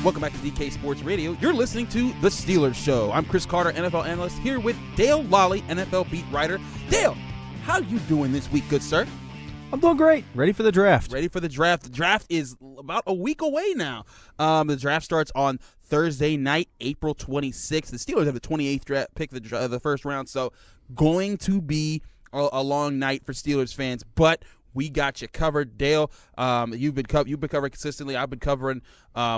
Welcome back to DK Sports Radio. You're listening to The Steelers Show. I'm Chris Carter, NFL analyst, here with Dale Lolley, NFL beat writer. Dale, how you doing this week, good sir? I'm doing great. Ready for the draft. Ready for the draft. The draft is about a week away now. The draft starts on Thursday night, April 26th. The Steelers have the 28th draft pick of the first round, so going to be a long night for Steelers fans, but we got you covered, Dale. You've been covering consistently. I've been covering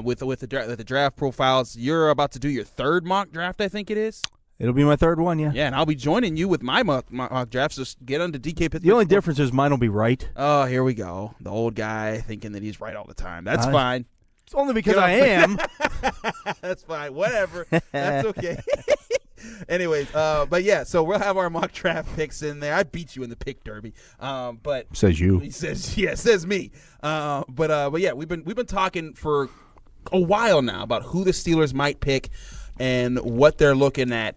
with the draft profiles. You're about to do your third mock draft, I think it is. It'll be my third one, yeah. Yeah, and I'll be joining you with my mock drafts. So get on to DK Pittsburgh. The only difference is mine will be right. Oh, here we go. The old guy thinking that he's right all the time. That's fine. It's only because I am. That's fine. Whatever. That's okay. Anyways, but yeah, so we'll have our mock draft picks in there. I beat you in the pick derby, but says you. He says me. But yeah, we've been talking for a while now about who the Steelers might pick and what they're looking at.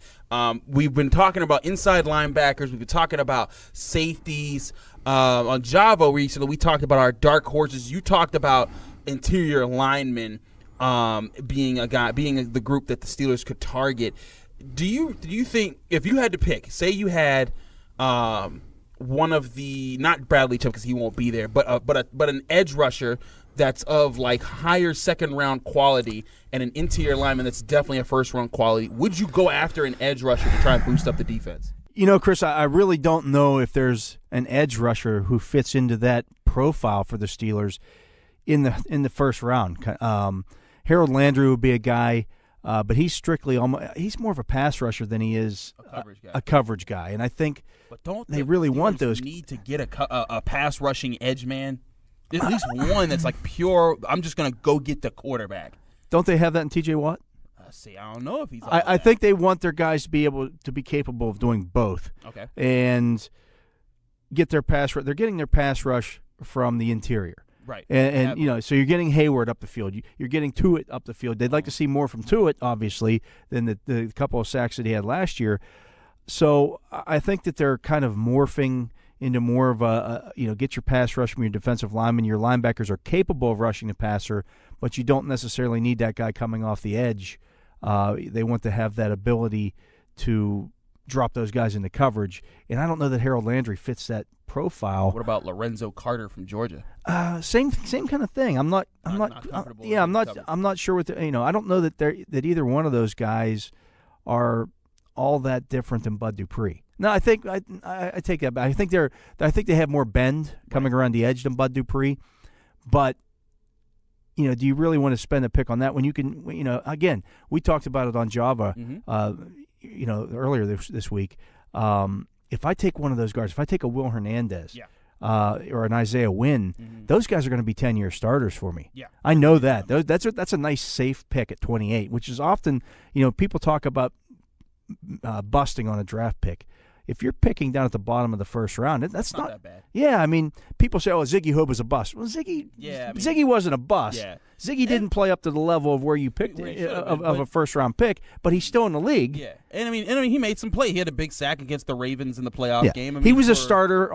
We've been talking about inside linebackers. We've been talking about safeties. On Java recently, we talked about our dark horses. You talked about interior linemen being the group that the Steelers could target. Do you think if you had to pick, say you had one of the, not Bradley Chubb because he won't be there, but an edge rusher that's of like higher second round quality and an interior lineman that's definitely a first round quality, would you go after an edge rusher to try and boost up the defense? You know, Chris, I really don't know if there's an edge rusher who fits into that profile for the Steelers in the first round. Harold Landry would be a guy. But he's strictly he's more of a pass rusher than he is a coverage guy, and I think they really want those. Need to get a pass rushing edge man, at least one that's like pure. I'm just gonna go get the quarterback. Don't they have that in T.J. Watt? See, I don't know if he's. I think they want their guys to be capable of doing both. Okay, and get their pass. They're getting their pass rush from the interior. Right. And you know, so you're getting Hayward up the field. You're getting Tuitt up the field. They'd like to see more from Tuitt, obviously, than the couple of sacks that he had last year. So I think that they're kind of morphing into more of a get your pass rush from your defensive lineman. Your linebackers are capable of rushing the passer, but you don't necessarily need that guy coming off the edge. They want to have that ability to drop those guys into coverage. And I don't know that Harold Landry fits that profile. What about Lorenzo Carter from Georgia? Same kind of thing. I'm not sure what I don't know that either one of those guys are all that different than Bud Dupree. No, I think I take that back. I think they have more bend coming around the edge than Bud Dupree. But do you really want to spend a pick on that when you can? Again, we talked about it on Java. Earlier this week. If I take one of those guards, if I take a Will Hernandez or an Isaiah Wynn, those guys are going to be 10-year starters for me. Yeah. I know that. That's a nice safe pick at 28, which is often, people talk about busting on a draft pick. If you're picking down at the bottom of the first round, that's not that bad. Yeah, I mean, people say, "Oh, Ziggy Hood was a bust." Well, Ziggy wasn't a bust. Yeah. Ziggy didn't play up to the level of where you picked of a first round pick, but he's still in the league. Yeah, and I mean, he made some play. He had a big sack against the Ravens in the playoff game. He was a starter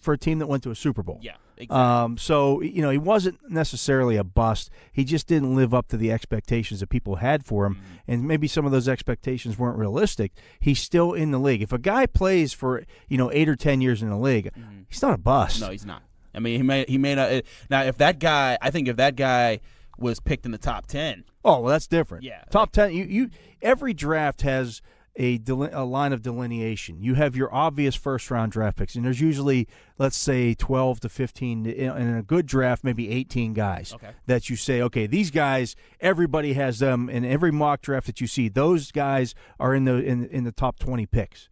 for a team that went to a Super Bowl. Yeah, exactly. So he wasn't necessarily a bust. He just didn't live up to the expectations that people had for him, and maybe some of those expectations weren't realistic. He's still in the league. If a guy plays for 8 or 10 years in the league, he's not a bust. No, he's not. I mean, he made a now. If that guy was picked in the top 10. Oh, well, that's different. Yeah, top 10. You every draft has a line of delineation. You have your obvious first-round draft picks, and there's usually, let's say, 12 to 15, in a good draft, maybe 18 guys that you say, okay, these guys, everybody has them, and every mock draft that you see, those guys are in the top 20 picks,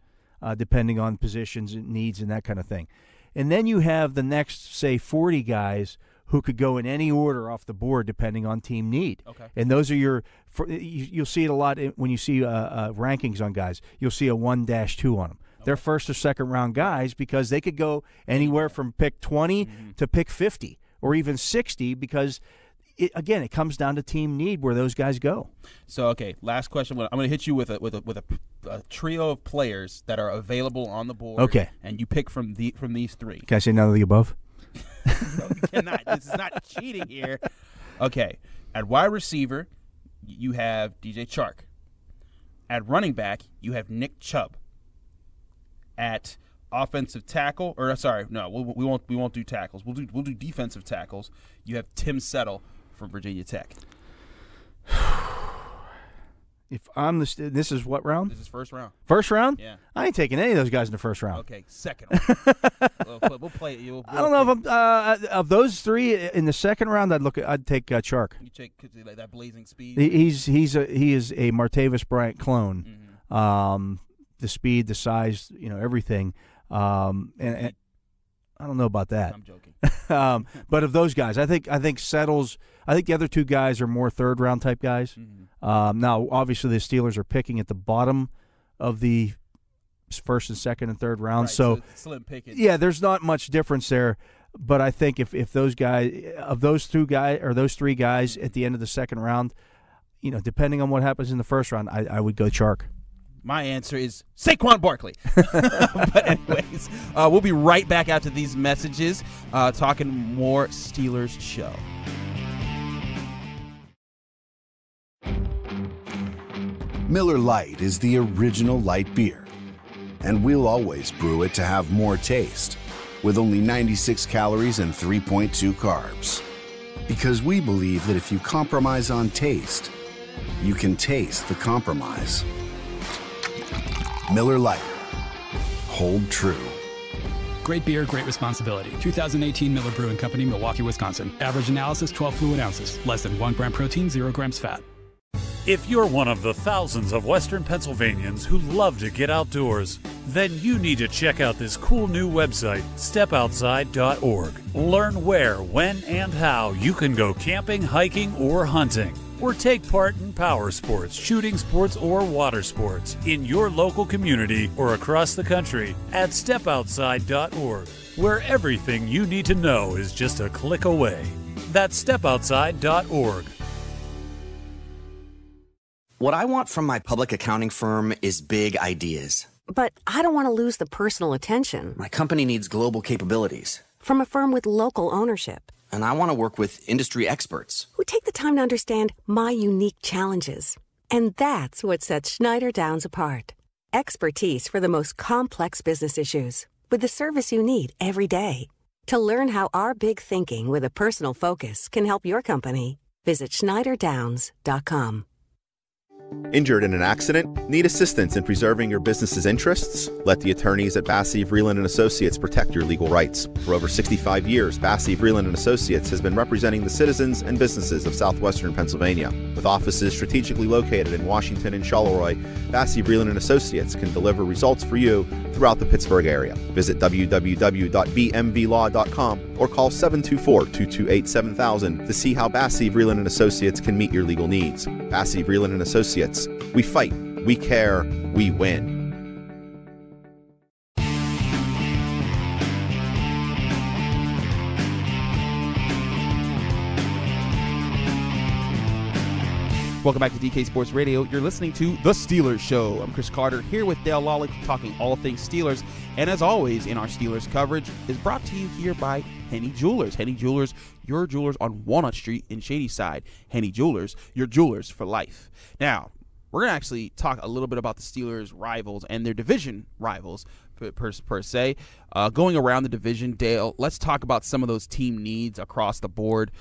depending on positions and needs and that kind of thing. And then you have the next, say, 40 guys who could go in any order off the board depending on team need. Okay. And those are you'll see it a lot when you see rankings on guys. You'll see a 1-2 on them. Okay. They're first or second round guys because they could go anywhere from pick 20 to pick 50 or even 60 because, it comes down to team need where those guys go. So, okay, last question. I'm going to hit you with a trio of players that are available on the board. Okay. And you pick from these three. Can I say none of the above? No, you cannot. This is not cheating here. Okay. At wide receiver, you have DJ Chark. At running back, you have Nick Chubb. At offensive tackle, or sorry, no, we won't do tackles. We'll do defensive tackles. You have Tim Settle from Virginia Tech. If I'm this is what round? This is first round. First round? Yeah. I ain't taking any of those guys in the first round. Okay, second round. we'll play it. I don't know if I'm of those three in the second round. I'd take Chark. You take like that blazing speed. He is a Martavis Bryant clone. Mm-hmm. The speed, the size, everything. And I don't know about that. I'm joking. But of those guys, I think Settles. I think the other two guys are more third round type guys. Mm-hmm. Now, obviously, the Steelers are picking at the bottom of the first and second and third round. Right, so slim pickings. Yeah, there's not much difference there. But I think if those guys, of those two guys or those three guys at the end of the second round, depending on what happens in the first round, I would go Chark. My answer is Saquon Barkley. But anyways, we'll be right back after these messages talking more Steelers show. Miller Lite is the original light beer, and we'll always brew it to have more taste, with only 96 calories and 3.2 carbs. Because we believe that if you compromise on taste, you can taste the compromise. Miller Lite. Hold true. Great beer, great responsibility. 2018 Miller Brewing Company, Milwaukee, Wisconsin. Average analysis, 12 fluid ounces. Less than 1 gram protein, 0 grams fat. If you're one of the thousands of Western Pennsylvanians who love to get outdoors, then you need to check out this cool new website, stepoutside.org. Learn where, when, and how you can go camping, hiking, or hunting. Or take part in power sports, shooting sports, or water sports in your local community or across the country at stepoutside.org, where everything you need to know is just a click away. That's stepoutside.org. What I want from my public accounting firm is big ideas. But I don't want to lose the personal attention. My company needs global capabilities. From a firm with local ownership. And I want to work with industry experts who take the time to understand my unique challenges. And that's what sets Schneider Downs apart. Expertise for the most complex business issues, with the service you need every day. To learn how our big thinking with a personal focus can help your company, visit schneiderdowns.com. Injured in an accident? Need assistance in preserving your business's interests? Let the attorneys at Bassey, Vreeland & Associates protect your legal rights. For over 65 years, Bassey, Vreeland & Associates has been representing the citizens and businesses of southwestern Pennsylvania. With offices strategically located in Washington and Charleroi, Bassey, Vreeland & Associates can deliver results for you throughout the Pittsburgh area. Visit www.bmvlaw.com or call 724-228-7000 to see how Bassey, Vreeland & Associates can meet your legal needs. Bassey, Vreeland & Associates. We fight, we care, we win. Welcome back to DK Sports Radio. You're listening to The Steelers Show. I'm Chris Carter here with Dale Lolley talking all things Steelers. And as always, in our Steelers coverage is brought to you here by Henny Jewelers. Henny Jewelers, your jewelers on Walnut Street in Shadyside. Henny Jewelers, your jewelers for life. Now, we're going to actually talk a little bit about the Steelers' rivals and their division rivals per se. Going around the division, Dale, let's talk about some of those team needs across the board.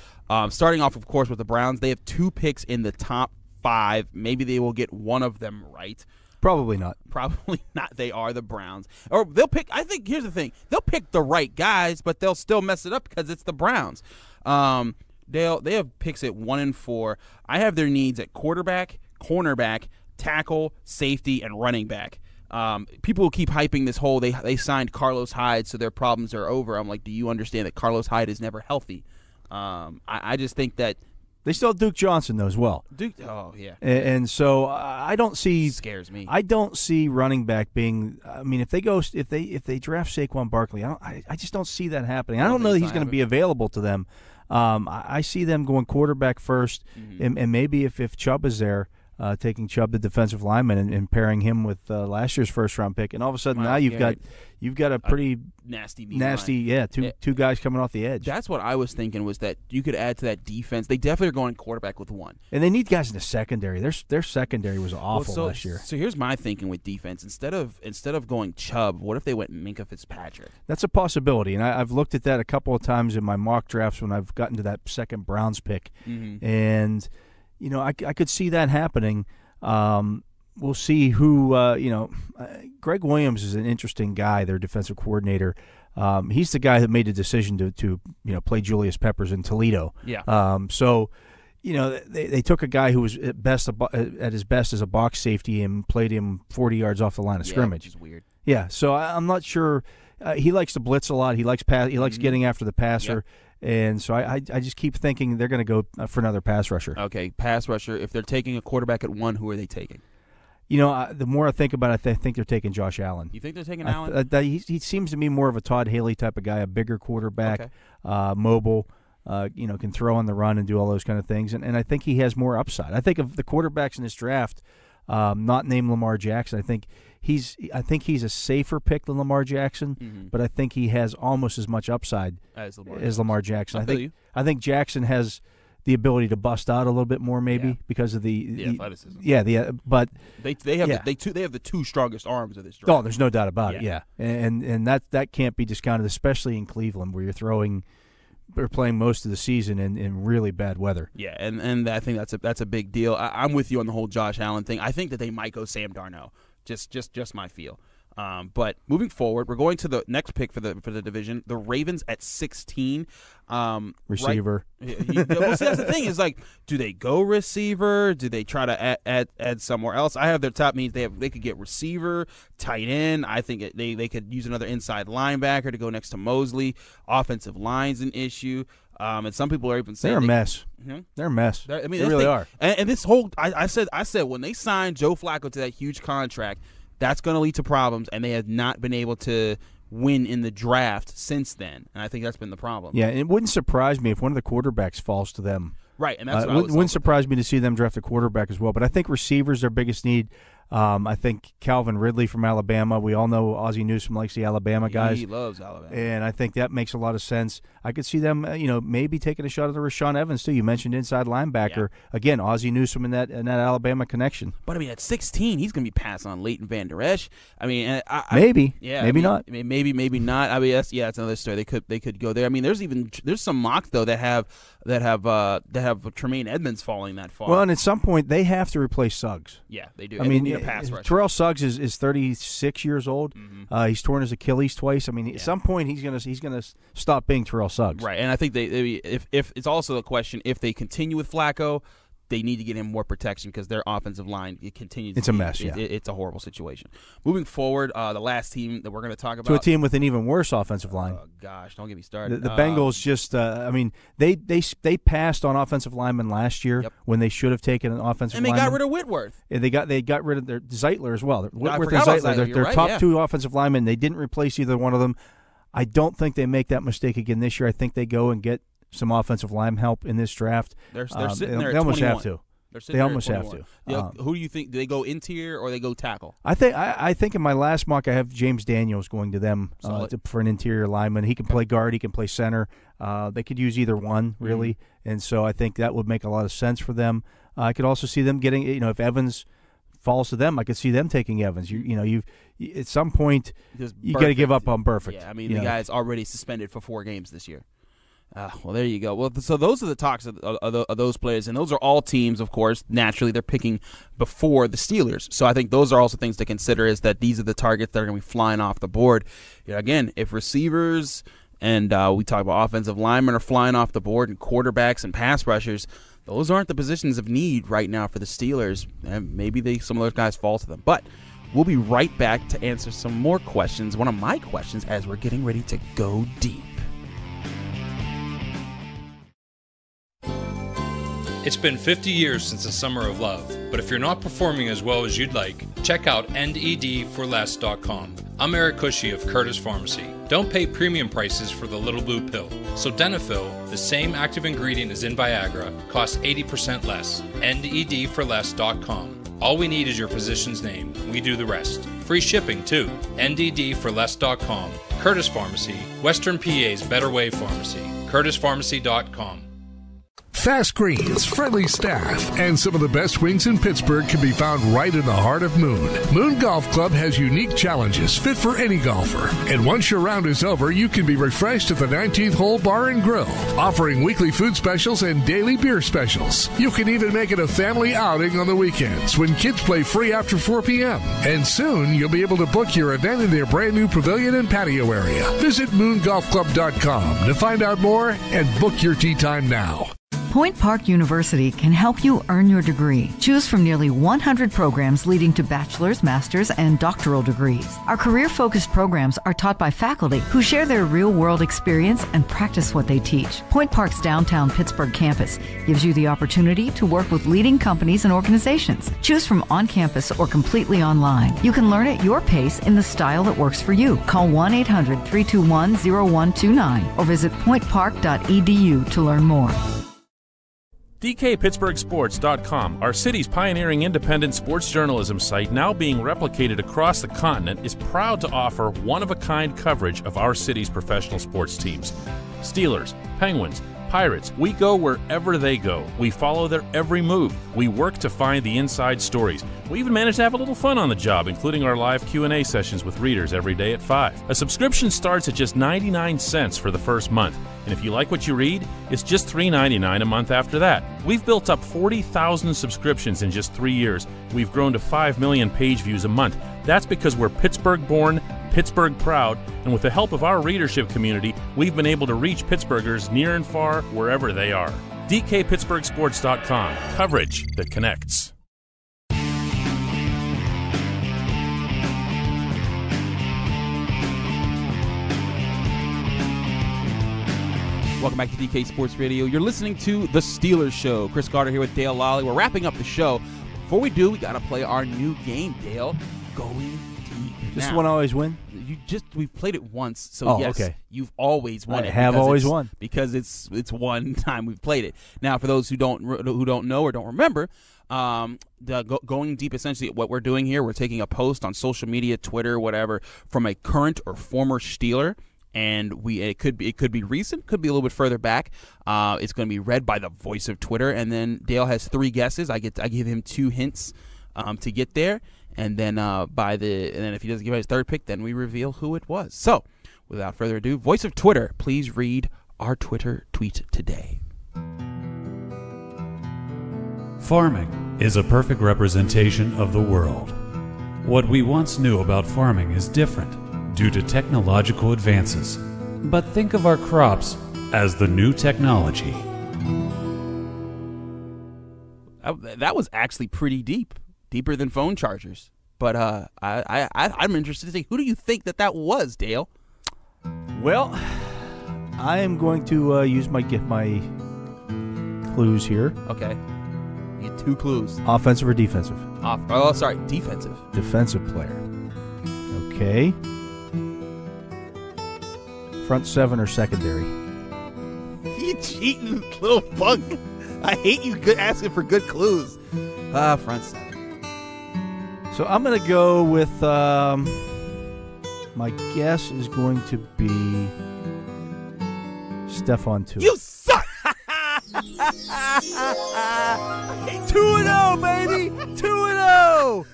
Starting off, of course, with the Browns. They have 2 picks in the top 5. Maybe they will get one of them right. Probably not. Probably not. They are the Browns. Or they'll pick, I think, here's the thing. They'll pick the right guys, but they'll still mess it up because it's the Browns. Dale, they have picks at 1 and 4. I have their needs at quarterback, cornerback, tackle, safety, and running back. People will keep hyping this whole they signed Carlos Hyde, so their problems are over. I'm like, do you understand that Carlos Hyde is never healthy? I just think that they still have Duke Johnson though as well. Duke, oh yeah, and so I don't see scares me. I don't see running back being. I mean, if they draft Saquon Barkley, I just don't see that happening. I don't know that he's going to be available to them. I see them going quarterback first, and maybe if Chubb is there, taking Chubb, the defensive lineman, and pairing him with last year's first-round pick. And all of a sudden now you've got a pretty nasty, two guys coming off the edge. That's what I was thinking, was that you could add to that defense. They definitely are going quarterback with one. And they need guys in the secondary. Their secondary was awful last year. So here's my thinking with defense. Instead of going Chubb, what if they went Minkah Fitzpatrick? That's a possibility, and I've looked at that a couple of times in my mock drafts when I've gotten to that second Browns pick. Mm-hmm. And, I could see that happening. We'll see who, Greg Williams is an interesting guy, their defensive coordinator. He's the guy that made the decision to play Julius Peppers in Toledo. Yeah. So, they took a guy who was at his best as a box safety and played him 40 yards off the line of scrimmage. Which is weird. Yeah, so I'm not sure. He likes to blitz a lot. He likes getting after the passer. Yep. And so I just keep thinking they're going to go for another pass rusher. Okay, pass rusher. If they're taking a quarterback at one, who are they taking? The more I think about it, I think they're taking Josh Allen. You think they're taking Allen? He seems to me more of a Todd Haley type of guy, a bigger quarterback, mobile, can throw on the run and do all those kind of things. And I think he has more upside. I think of the quarterbacks in this draft, not named Lamar Jackson, I think he's a safer pick than Lamar Jackson, but I think he has almost as much upside as Lamar Jackson. I think Jackson has the ability to bust out a little bit more, maybe because of the athleticism. Yeah, but they have the two strongest arms of this draft. Oh, there's no doubt about it. Yeah, and that can't be discounted, especially in Cleveland where you're playing most of the season in really bad weather. Yeah, and I think that's a big deal. I'm with you on the whole Josh Allen thing. I think that they might go Sam Darnold. Just my feel. But moving forward, we're going to the next pick for the division. The Ravens at 16. Receiver. Right? Well, see, that's the thing. Is like, do they go receiver? Do they try to add somewhere else? I have their top needs. They could get receiver, tight end. I think they could use another inside linebacker to go next to Mosley. Offensive line's an issue. And some people are even saying they're a mess. Mm-hmm. They're a mess. They really are. And this whole, I said when they signed Joe Flacco to that huge contract, that's going to lead to problems, and they have not been able to win in the draft since then. And I think that's been the problem. Yeah, and it wouldn't surprise me if one of the quarterbacks falls to them. Right, and that's what wouldn't surprise me to see them draft a quarterback as well. But I think receivers their biggest need. I think Calvin Ridley from Alabama. We all know Ozzie Newsome likes the Alabama guys. He loves Alabama. And I think that makes a lot of sense. I could see them, maybe taking a shot at the Rashaan Evans, too. You mentioned inside linebacker. Yeah. Again, Ozzie Newsome in that Alabama connection. But, at 16, he's going to be passing on Leighton Van Der Esch. Maybe. Yeah. Maybe not. Maybe not. That's another story. They could go there. There's some mocks, though, that have Tremaine Edmonds falling that far. Well, and at some point, they have to replace Suggs. Yeah, they do. They need a pass rusher. Terrell Suggs is 36 years old. Mm-hmm. He's torn his Achilles twice. At some point he's gonna stop being Terrell Suggs. Right, and I think if it's also a question, if they continue with Flacco, they need to get him more protection because their offensive line continues. It's a mess. It's a horrible situation. Moving forward, the last team that we're going to talk about, to a team with an even worse offensive line. Oh gosh, don't get me started. The Bengals just, they passed on offensive linemen last year when they should have taken an offensive lineman. And they got rid of Whitworth. And they got rid of their Zeitler as well. Whitworth and Zeitler, their top two offensive linemen. They didn't replace either one of them. I don't think they make that mistake again this year. I think they go and get some offensive line help in this draft. They're sitting there. They almost have to. They almost have to. Who do you think? Do they go interior or they go tackle? I think in my last mock I have James Daniels going to them for an interior lineman. He can play guard. He can play center. They could use either one really, and so I think that would make a lot of sense for them. I could also see them getting if Evans falls to them, I could see them taking Evans. You at some point you got to give up on Burfict. Yeah, the guy's already suspended for 4 games this year. Well, there you go. Well, so those are the talks of those players, and those are all teams, of course, naturally they're picking before the Steelers. So I think those are also things to consider is that these are the targets that are going to be flying off the board. Again, if receivers and we talk about offensive linemen are flying off the board and quarterbacks and pass rushers, those aren't the positions of need right now for the Steelers. And maybe some of those guys fall to them. But we'll be right back to answer some more questions, one of my questions, as we're getting ready to go deep. It's been 50 years since the Summer of Love, but if you're not performing as well as you'd like, check out NEDforless.com. I'm Eric Cushy of Curtis Pharmacy. Don't pay premium prices for the little blue pill. So Denafil, the same active ingredient as in Viagra, costs 80% less. NEDforless.com. All we need is your physician's name. We do the rest. Free shipping, too. NDDforless.com. Curtis Pharmacy, Western PA's Better Way Pharmacy. CurtisPharmacy.com. Fast greens, friendly staff, and some of the best wings in Pittsburgh can be found right in the heart of Moon. Moon Golf Club has unique challenges fit for any golfer. And once your round is over, you can be refreshed at the 19th Hole Bar and Grill, offering weekly food specials and daily beer specials. You can even make it a family outing on the weekends when kids play free after 4 p.m. And soon, you'll be able to book your event in their brand new pavilion and patio area. Visit moongolfclub.com to find out more and book your tee time now. Point Park University can help you earn your degree. Choose from nearly 100 programs leading to bachelor's, master's, and doctoral degrees. Our career-focused programs are taught by faculty who share their real-world experience and practice what they teach. Point Park's downtown Pittsburgh campus gives you the opportunity to work with leading companies and organizations. Choose from on-campus or completely online. You can learn at your pace in the style that works for you. Call 1-800-321-0129 or visit pointpark.edu to learn more. DKPittsburghSports.com, our city's pioneering independent sports journalism site now being replicated across the continent, is proud to offer one-of-a-kind coverage of our city's professional sports teams. Steelers, Penguins, Pirates, we go wherever they go. We follow their every move. We work to find the inside stories. We even manage to have a little fun on the job, including our live Q&A sessions with readers every day at 5. A subscription starts at just 99 cents for the first month. And if you like what you read, it's just $3.99 a month after that. We've built up 40,000 subscriptions in just 3 years. We've grown to 5 million page views a month. That's because we're Pittsburgh-born, Pittsburgh proud, and with the help of our readership community, we've been able to reach Pittsburghers near and far, wherever they are. DKPittsburghSports.com. Coverage that connects. Welcome back to DK Sports Radio. You're listening to The Steelers Show. Chris Carter here with Dale Lolley. We're wrapping up the show. Before we do, we got to play our new game, Dale. Going deep. This one always win? We've played it once, so yes, okay. You've always won it. I have always won. Because it's one time we've played it. Now, for those who don't know or don't remember, going deep, essentially what we're doing here, we're taking a post on social media, Twitter, whatever, from a current or former Steeler. And it could be recent, could be a little bit further back. It's going to be read by the voice of Twitter, and then Dale has 3 guesses. I give him 2 hints to get there, and then if he doesn't give us his 3rd pick, then we reveal who it was. So, without further ado, voice of Twitter, please read our Twitter tweet today. Farming is a perfect representation of the world. What we once knew about farming is different due to technological advances. But think of our crops as the new technology. That was actually pretty deep, deeper than phone chargers. But I'm interested to see, who do you think that was, Dale? Well, I am going to use my clues here. Okay. You get 2 clues. Offensive or defensive? Defensive. Defensive player. Okay. Front 7 or secondary? You cheating little punk. I hate you asking for good clues. Front 7. So I'm going to go with, my guess is going to be Stephon Tuitt. You suck! 2-0, baby! 2-0!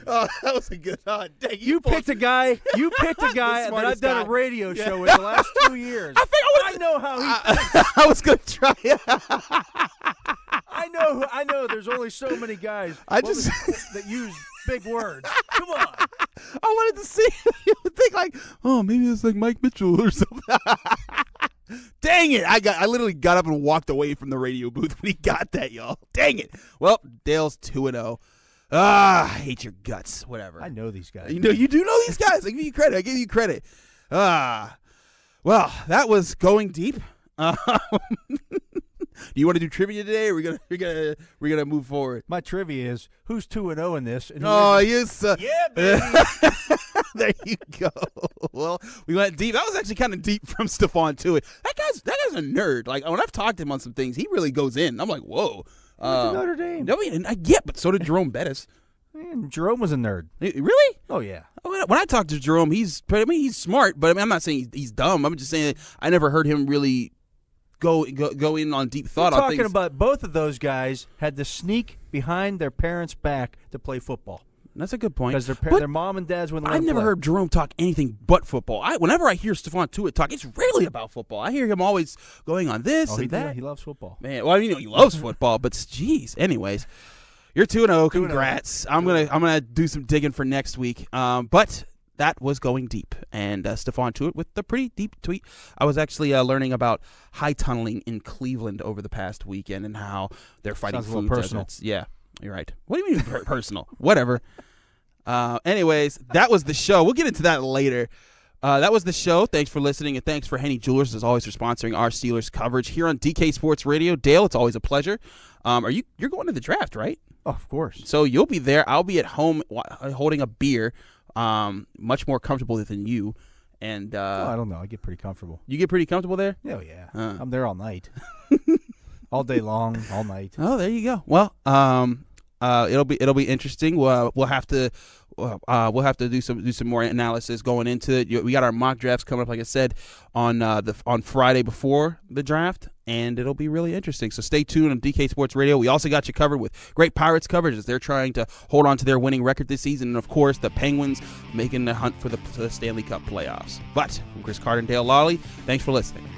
Oh, that was a good dang, you picked a guy that I've done a radio show with the last 2 years. I know how he thinks. I was going to try. I know there's only so many guys that use big words. Come on. I wanted to see if you would think like, oh, maybe it's like Mike Mitchell or something. Dang it. I literally got up and walked away from the radio booth when he got that, y'all. Dang it. Well, Dale's 2-0. I hate your guts. Whatever. I know these guys. You do know these guys. I give you credit. Well, that was going deep. Do you want to do trivia today, or we're gonna move forward? My trivia is who's 2-0 in this? And Yeah, baby. There you go. Well, we went deep. That was actually kind of deep from Stephon Tuitt. That guy's a nerd. Like when I've talked to him on some things, he really goes in. I'm like, whoa. Notre Dame. No, but so did Jerome Bettis. Man, Jerome was a nerd. Really? Oh yeah. When I talk to Jerome, he's smart, but I'm not saying he's dumb. I'm just saying I never heard him really go in on deep thought. We're talking about both of those guys had to sneak behind their parents' back to play football. That's a good point. Because their mom and dads wouldn't let them I've never play. heard Jerome talk anything but football. Whenever I hear Stephon Tuitt talk, it's really about football. I hear him always going on this and that. He loves football. Man, well, he loves football, but geez. Anyways, you're 2-0. Congrats. I'm gonna do some digging for next week. But that was going deep, and Stephon Tuitt with the pretty deep tweet. I was actually learning about high tunneling in Cleveland over the past weekend and how they're fighting Sounds food a little personal. deserts. Yeah, you're right. What do you mean personal? Whatever. Anyways, that was the show. We'll get into that later. That was the show. Thanks for listening, and thanks for Henny Jewelers, as always, for sponsoring our Steelers coverage here on DK Sports Radio. Dale, it's always a pleasure. You're going to the draft, right? Oh, of course. So you'll be there. I'll be at home holding a beer, much more comfortable than you. And I don't know. I get pretty comfortable. You get pretty comfortable there? Oh yeah. I'm there all night, all day long, all night. Oh, there you go. Well, it'll be interesting. We'll have to do some more analysis going into it. We got our mock drafts coming up, like I said, on Friday before the draft, and it'll be really interesting. So stay tuned on DK Sports Radio. We also got you covered with great Pirates coverage as they're trying to hold on to their winning record this season, and of course the Penguins making the hunt for the Stanley Cup playoffs. But from Chris Carter and Dale Lolley, thanks for listening.